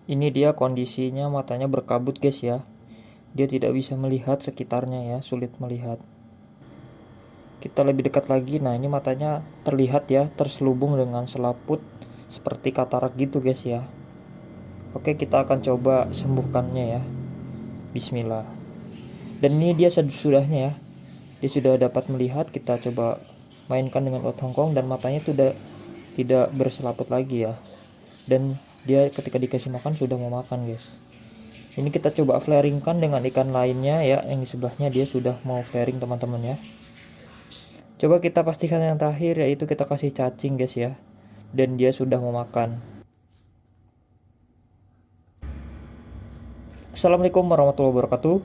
Ini dia kondisinya, matanya berkabut guys ya. Dia tidak bisa melihat sekitarnya ya, sulit melihat. Kita lebih dekat lagi. Nah, ini matanya terlihat ya, terselubung dengan selaput seperti katarak gitu guys ya. Oke, kita akan coba sembuhkannya ya. Bismillah. Dan ini dia sudahnya ya. Dia sudah dapat melihat. Kita coba mainkan dengan otot Hongkong dan matanya sudah tidak berselaput lagi ya. Dan dia ketika dikasih makan sudah mau makan guys. Ini kita coba flaringkan dengan ikan lainnya ya, yang di sebelahnya dia sudah mau flaring teman-teman ya. Coba kita pastikan yang terakhir, yaitu kita kasih cacing guys ya. Dan dia sudah mau makan. Assalamualaikum warahmatullahi wabarakatuh.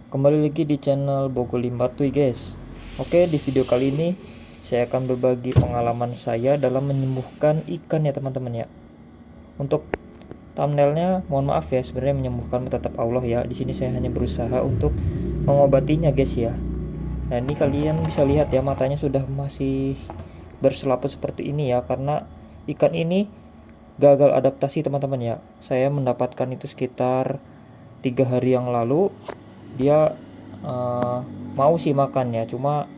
Kembali lagi di channel Bogo Limbatuy guys. Oke, di video kali ini saya akan berbagi pengalaman saya dalam menyembuhkan ikan ya teman-teman ya. Untuk thumbnailnya mohon maaf ya, sebenarnya menyembuhkan tetap Allah ya. Di sini saya hanya berusaha untuk mengobatinya guys ya. Nah, ini kalian bisa lihat ya, matanya sudah masih berselaput seperti ini ya, karena ikan ini gagal adaptasi teman-teman ya. Saya mendapatkan itu sekitar 3 hari yang lalu. Dia mau sih makan ya, cuma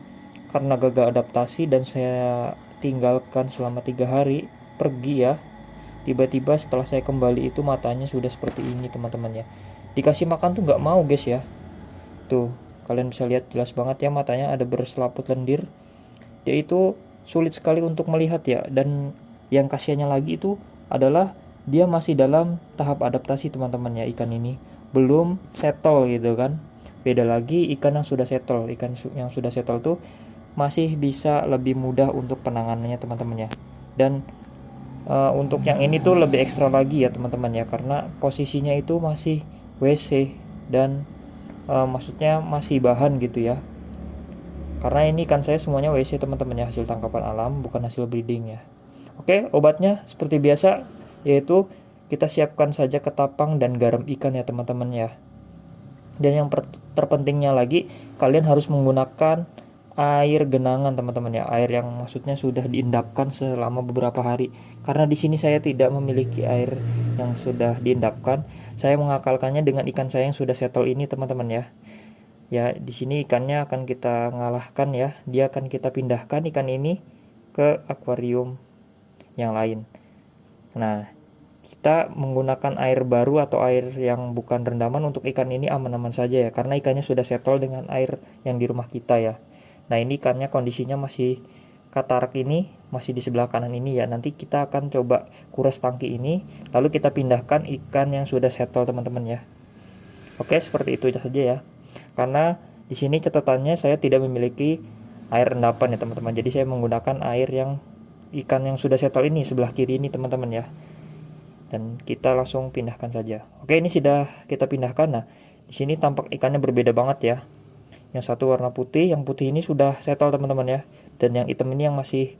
karena gagal adaptasi dan saya tinggalkan selama 3 hari pergi ya. Tiba-tiba setelah saya kembali itu matanya sudah seperti ini teman-teman ya. Dikasih makan tuh nggak mau guys ya. Tuh kalian bisa lihat jelas banget ya, matanya ada berselaput lendir. Yaitu sulit sekali untuk melihat ya. Dan yang kasihannya lagi itu adalah dia masih dalam tahap adaptasi teman-teman ya, ikan ini belum settle gitu kan. Beda lagi ikan yang sudah settle. Ikan yang sudah settle tuh masih bisa lebih mudah untuk penanganannya teman-teman ya. Dan untuk yang ini tuh lebih ekstra lagi ya teman-teman ya, karena posisinya itu masih WC dan maksudnya masih bahan gitu ya. Karena ini kan saya semuanya WC teman-teman ya, hasil tangkapan alam bukan hasil breeding ya. Oke, obatnya seperti biasa, yaitu kita siapkan saja ketapang dan garam ikan ya teman-teman ya. Dan yang terpentingnya lagi, kalian harus menggunakan air genangan teman-teman ya, air yang maksudnya sudah diendapkan selama beberapa hari. Karena di sini saya tidak memiliki air yang sudah diendapkan, saya mengakalkannya dengan ikan saya yang sudah settle ini teman-teman ya. Ya, di sini ikannya akan kita ngalahkan ya, dia akan kita pindahkan ikan ini ke akuarium yang lain. Nah, kita menggunakan air baru atau air yang bukan rendaman untuk ikan ini aman-aman saja ya, karena ikannya sudah settle dengan air yang di rumah kita ya. Nah, ini ikannya kondisinya masih katarak ini, masih di sebelah kanan ini ya. Nanti kita akan coba kuras tangki ini, lalu kita pindahkan ikan yang sudah settle teman-teman ya. Oke, seperti itu saja ya. Karena di sini catatannya saya tidak memiliki air endapan ya teman-teman. Jadi saya menggunakan air yang ikan yang sudah settle ini sebelah kiri ini teman-teman ya. Dan kita langsung pindahkan saja. Oke, ini sudah kita pindahkan. Nah, di sini tampak ikannya berbeda banget ya. Yang satu warna putih, yang putih ini sudah settle teman-teman ya. Dan yang hitam ini yang masih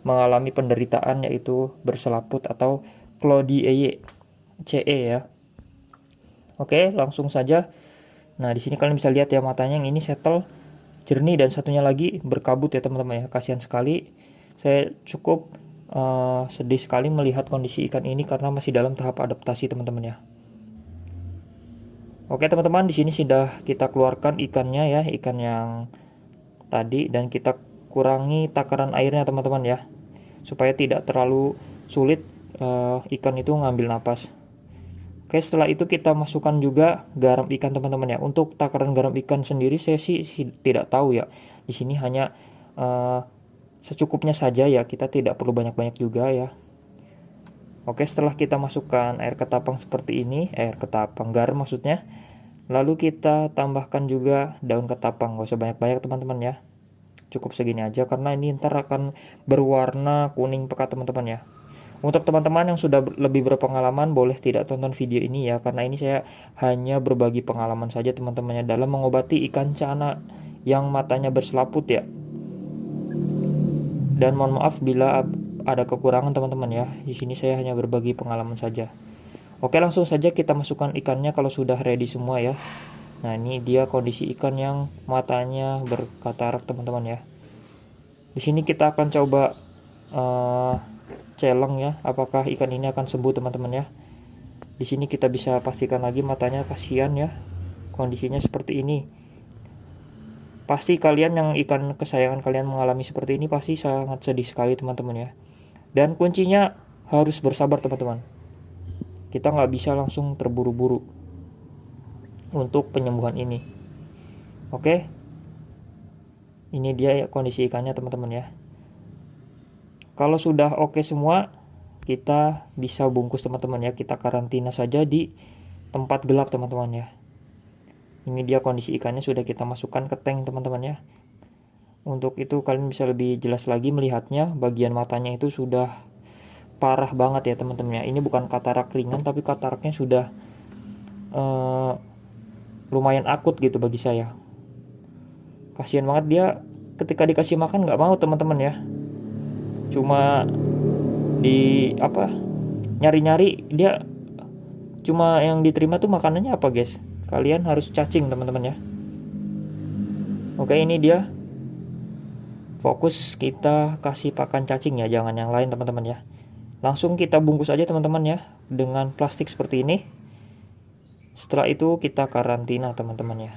mengalami penderitaan, yaitu berselaput atau Clodieye CE ya. Oke, langsung saja. Nah, di sini kalian bisa lihat ya, matanya yang ini settle jernih dan satunya lagi berkabut ya teman-teman ya. Kasihan sekali. Saya cukup sedih sekali melihat kondisi ikan ini karena masih dalam tahap adaptasi teman-teman ya. Oke teman-teman, di sini sudah kita keluarkan ikannya ya, ikan yang tadi, dan kita kurangi takaran airnya teman-teman ya, supaya tidak terlalu sulit ikan itu ngambil napas. Oke, setelah itu kita masukkan juga garam ikan teman-teman ya. Untuk takaran garam ikan sendiri saya sih tidak tahu ya. Di sini hanya secukupnya saja ya, kita tidak perlu banyak-banyak juga ya. Oke, setelah kita masukkan air ketapang seperti ini, air ketapang garam maksudnya, lalu kita tambahkan juga daun ketapang. Gak usah banyak-banyak teman-teman ya, cukup segini aja karena ini ntar akan berwarna kuning pekat teman-teman ya. Untuk teman-teman yang sudah lebih berpengalaman boleh tidak tonton video ini ya, karena ini saya hanya berbagi pengalaman saja teman-temannya dalam mengobati ikan cana yang matanya berselaput ya. Dan mohon maaf bila ada kekurangan teman-teman ya. Di sini saya hanya berbagi pengalaman saja. Oke, langsung saja kita masukkan ikannya kalau sudah ready semua ya. Nah, ini dia kondisi ikan yang matanya berkatarak teman-teman ya. Di sini kita akan coba celeng ya, apakah ikan ini akan sembuh teman-teman ya. Di sini kita bisa pastikan lagi matanya, kasihan ya kondisinya seperti ini. Pasti kalian yang ikan kesayangan kalian mengalami seperti ini pasti sangat sedih sekali teman-teman ya. Dan kuncinya harus bersabar teman-teman. Kita nggak bisa langsung terburu-buru untuk penyembuhan ini. Oke, ini dia ya kondisi ikannya teman-teman ya. Kalau sudah oke semua, kita bisa bungkus teman-teman ya. Kita karantina saja di tempat gelap teman-teman ya. Ini dia kondisi ikannya, sudah kita masukkan ke tank teman-teman ya. Untuk itu kalian bisa lebih jelas lagi melihatnya. Bagian matanya itu sudah parah banget ya teman-teman ya. Ini bukan katarak ringan, tapi kataraknya sudah lumayan akut gitu bagi saya. Kasihan banget dia, ketika dikasih makan nggak mau teman-teman ya. Cuma nyari-nyari, dia cuma yang diterima tuh makanannya apa guys. Kalian harus cacing teman-teman ya. Oke, ini dia. Fokus kita kasih pakan cacing ya, jangan yang lain teman-teman ya. Langsung kita bungkus aja teman-teman ya, dengan plastik seperti ini. Setelah itu kita karantina teman-teman ya.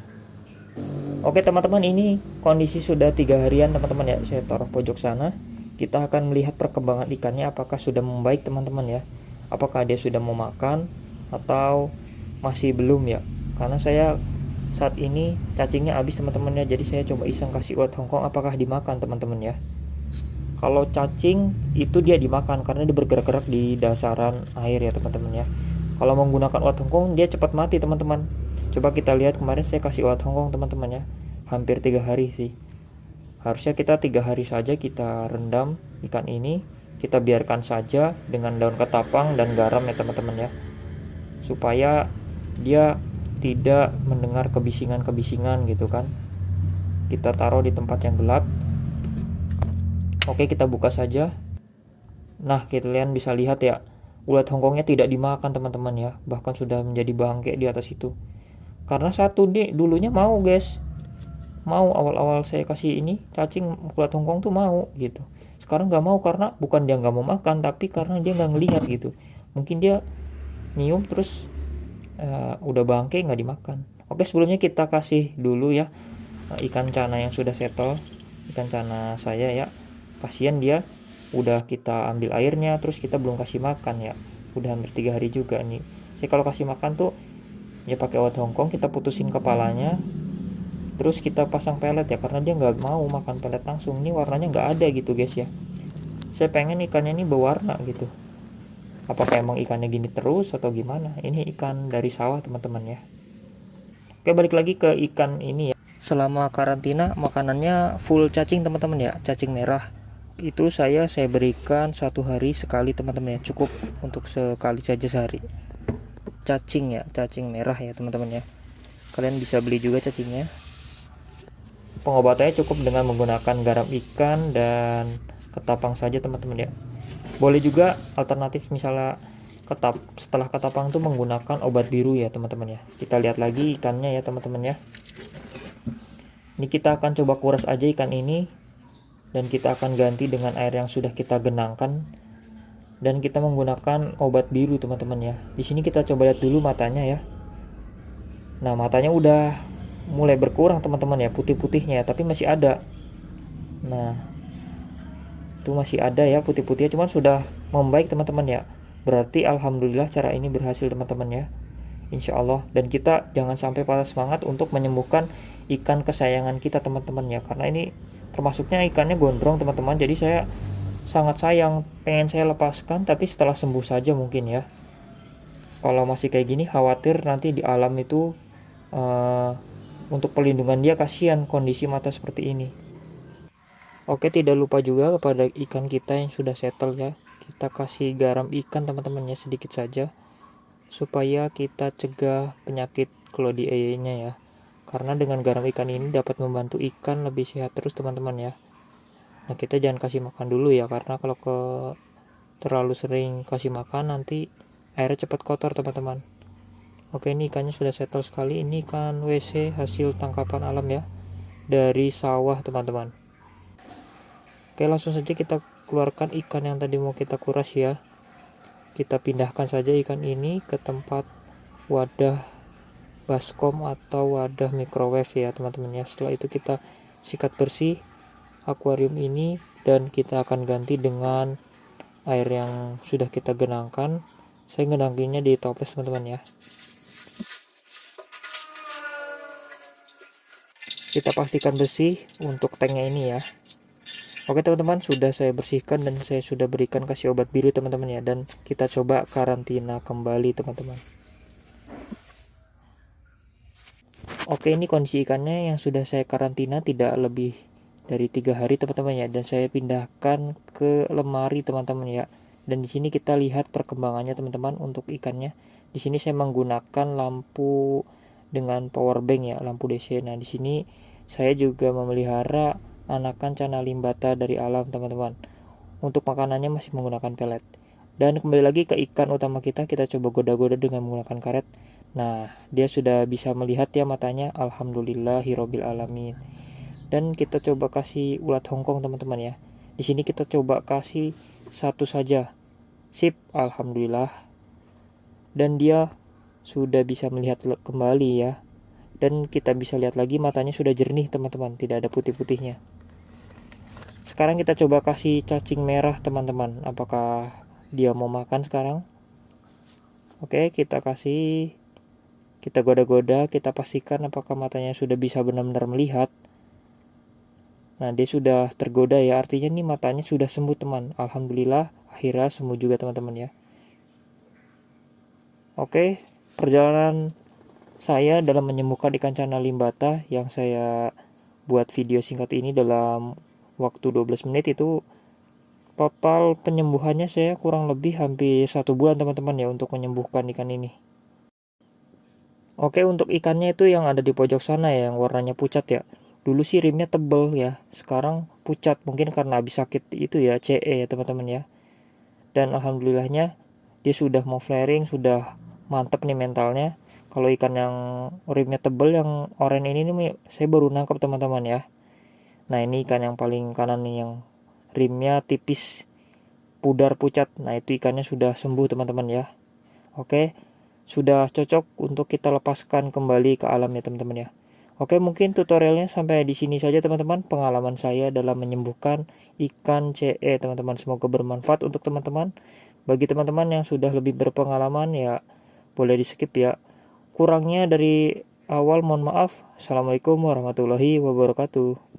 Oke teman-teman, ini kondisi sudah 3 harian teman-teman ya. Saya taruh pojok sana. Kita akan melihat perkembangan ikannya apakah sudah membaik teman-teman ya. Apakah dia sudah mau makan atau masih belum ya. Karena saya saat ini cacingnya habis teman-teman ya. Jadi saya coba iseng kasih ulat Hongkong, apakah dimakan teman-teman ya. Kalau cacing itu dia dimakan karena dia bergerak-gerak di dasaran air ya teman-teman ya. Kalau menggunakan ulat Hongkong dia cepat mati teman-teman. Coba kita lihat, kemarin saya kasih ulat Hongkong teman-teman ya. Hampir 3 hari sih. Harusnya kita 3 hari saja kita rendam ikan ini. Kita biarkan saja dengan daun ketapang dan garam ya teman-teman ya. Supaya dia tidak mendengar kebisingan-kebisingan gitu kan. Kita taruh di tempat yang gelap. Oke, kita buka saja. Nah, kalian bisa lihat ya, ulat Hongkongnya tidak dimakan teman-teman ya. Bahkan sudah menjadi bangke di atas itu. Karena satu nih dulunya mau guys. Mau awal-awal saya kasih ini cacing ulat Hongkong tuh mau gitu. Sekarang nggak mau karena bukan dia nggak mau makan, tapi karena dia nggak ngelihat gitu. Mungkin dia nyium terus udah bangke nggak dimakan. Oke, sebelumnya kita kasih dulu ya ikan cana yang sudah settle, ikan cana saya ya. Kasihan dia, udah kita ambil airnya terus kita belum kasih makan ya. Udah hampir 3 hari juga nih. Saya kalau kasih makan tuh ya pakai ulat Hongkong, kita putusin kepalanya, terus kita pasang pelet ya, karena dia nggak mau makan pelet langsung. Ini warnanya nggak ada gitu guys ya. Saya pengen ikannya ini berwarna gitu. Apakah emang ikannya gini terus atau gimana? Ini ikan dari sawah teman-teman ya. Oke, balik lagi ke ikan ini ya. Selama karantina makanannya full cacing teman-teman ya, cacing merah. Itu saya berikan 1 hari sekali teman-teman ya. Cukup untuk sekali saja sehari. Cacing ya, cacing merah ya teman-teman ya. Kalian bisa beli juga cacingnya. Pengobatannya cukup dengan menggunakan garam ikan dan ketapang saja teman-teman ya. Boleh juga alternatif misalnya setelah ketapang tuh menggunakan obat biru ya teman-teman ya. Kita lihat lagi ikannya ya teman-teman ya. Ini kita akan coba kuras aja ikan ini, dan kita akan ganti dengan air yang sudah kita genangkan, dan kita menggunakan obat biru teman-teman ya. Di sini kita coba lihat dulu matanya ya. Nah, matanya udah mulai berkurang teman-teman ya, putih-putihnya, tapi masih ada. Nah, itu masih ada ya putih-putihnya, cuman sudah membaik teman-teman ya. Berarti alhamdulillah cara ini berhasil teman-teman ya, insya Allah. Dan kita jangan sampai patah semangat untuk menyembuhkan ikan kesayangan kita teman-teman ya, karena ini termasuknya ikannya gondrong teman-teman. Jadi saya sangat sayang, pengen saya lepaskan tapi setelah sembuh saja mungkin ya. Kalau masih kayak gini khawatir nanti di alam itu untuk perlindungan dia, kasihan kondisi mata seperti ini. Oke, tidak lupa juga kepada ikan kita yang sudah settle ya. Kita kasih garam ikan teman-teman ya, sedikit saja, supaya kita cegah penyakit Chlorella ya. Karena dengan garam ikan ini dapat membantu ikan lebih sehat terus teman-teman ya. Nah, kita jangan kasih makan dulu ya, karena kalau terlalu sering kasih makan nanti airnya cepat kotor teman-teman. Oke, ini ikannya sudah settle sekali. Ini ikan WC hasil tangkapan alam ya, dari sawah teman-teman. Oke, langsung saja kita keluarkan ikan yang tadi mau kita kuras ya. kita pindahkan saja ikan ini ke tempat wadah baskom atau wadah microwave ya teman-teman ya. Setelah itu kita sikat bersih akuarium ini dan kita akan ganti dengan air yang sudah kita genangkan. Saya genanginnya di toples teman-teman ya. Kita pastikan bersih untuk tanknya ini ya. Oke teman-teman, sudah saya bersihkan dan saya sudah berikan kasih obat biru teman-teman ya, dan kita coba karantina kembali teman-teman. Oke, ini kondisi ikannya yang sudah saya karantina tidak lebih dari 3 hari teman-teman ya, dan saya pindahkan ke lemari teman-teman ya. Dan di sini kita lihat perkembangannya teman-teman untuk ikannya. Di sini saya menggunakan lampu dengan power bank ya, lampu DC. Nah, di sini saya juga memelihara anakan cana limbata dari alam teman-teman. Untuk makanannya masih menggunakan pelet. Dan kembali lagi ke ikan utama kita coba goda-goda dengan menggunakan karet. Nah, dia sudah bisa melihat ya matanya. Alhamdulillahirabbil alamin. Dan kita coba kasih ulat Hongkong teman-teman ya. Di sini kita coba kasih satu saja. Sip, alhamdulillah. Dan dia sudah bisa melihat kembali ya. Dan kita bisa lihat lagi matanya sudah jernih teman-teman, tidak ada putih-putihnya. Sekarang kita coba kasih cacing merah teman-teman. Apakah dia mau makan sekarang? Oke, kita kasih, kita goda-goda, kita pastikan apakah matanya sudah bisa benar-benar melihat. Nah, dia sudah tergoda ya, artinya nih matanya sudah sembuh teman. Alhamdulillah, akhirnya sembuh juga teman-teman ya. Oke, perjalanan saya dalam menyembuhkan ikan cana limbata yang saya buat video singkat ini dalam waktu 12 menit itu total penyembuhannya saya kurang lebih hampir 1 bulan teman-teman ya untuk menyembuhkan ikan ini. Oke, untuk ikannya itu yang ada di pojok sana ya, yang warnanya pucat ya. Dulu sih rimnya tebel ya, sekarang pucat mungkin karena habis sakit itu ya, CE ya teman-teman ya. Dan alhamdulillahnya dia sudah mau flaring, sudah mantep nih mentalnya. Kalau ikan yang rimnya tebel yang oranye ini nih saya baru nangkap teman-teman ya. Nah, ini ikan yang paling kanan nih yang rimnya tipis pudar pucat. Nah, itu ikannya sudah sembuh teman-teman ya. Oke, sudah cocok untuk kita lepaskan kembali ke alam ya teman-teman ya. Oke, mungkin tutorialnya sampai di sini saja teman-teman, pengalaman saya dalam menyembuhkan ikan CE teman-teman. Semoga bermanfaat untuk teman-teman. Bagi teman-teman yang sudah lebih berpengalaman ya boleh di skip ya. Kurangnya dari awal mohon maaf. Assalamualaikum warahmatullahi wabarakatuh.